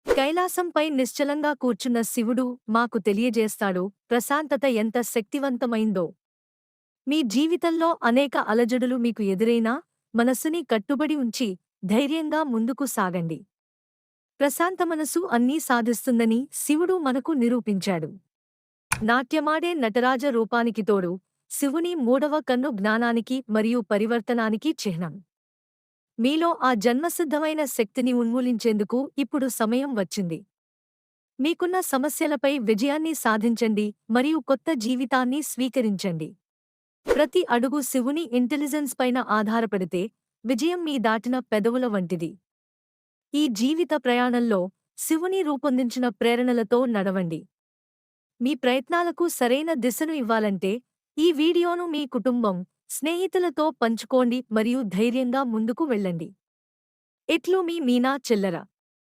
కైలాసంపై నిశ్చలంగా కూర్చున్న శివుడు మాకు తెలియజేస్తాడు ప్రశాంతత ఎంత శక్తివంతమైందో. మీ జీవితంలో అనేక అలజడులు మీకు ఎదురైనా మనస్సుని కట్టుబడి ఉంచి ధైర్యంగా ముందుకు సాగండి. ప్రశాంత మనసు అన్నీ సాధిస్తుందని శివుడు మనకు నిరూపించాడు. నాట్యమాడే నటరాజ రూపానికి తోడు శివుని మూడవ కన్ను జ్ఞానానికి మరియు పరివర్తనానికి చిహ్నం. మీలో ఆ జన్మసిద్ధమైన శక్తిని ఉన్మూలించేందుకు ఇప్పుడు సమయం వచ్చింది. మీకున్న సమస్యలపై విజయాన్ని సాధించండి మరియు కొత్త జీవితాన్ని స్వీకరించండి. ప్రతి అడుగు శివుని ఇంటెలిజెన్స్ పైన ఆధారపడితే విజయం మీ దాటిన పెదవుల వంటిది. ఈ జీవిత ప్రయాణంలో శివుని రూపొందించిన ప్రేరణలతో నడవండి. మీ ప్రయత్నాలకు సరైన దిశను ఇవ్వాలంటే ఈ వీడియోను మీ కుటుంబం, స్నేహితులతో పంచుకోండి మరియు ధైర్యంగా ముందుకు వెళ్ళండి. ఇట్లు మీ మీనా చిల్లర.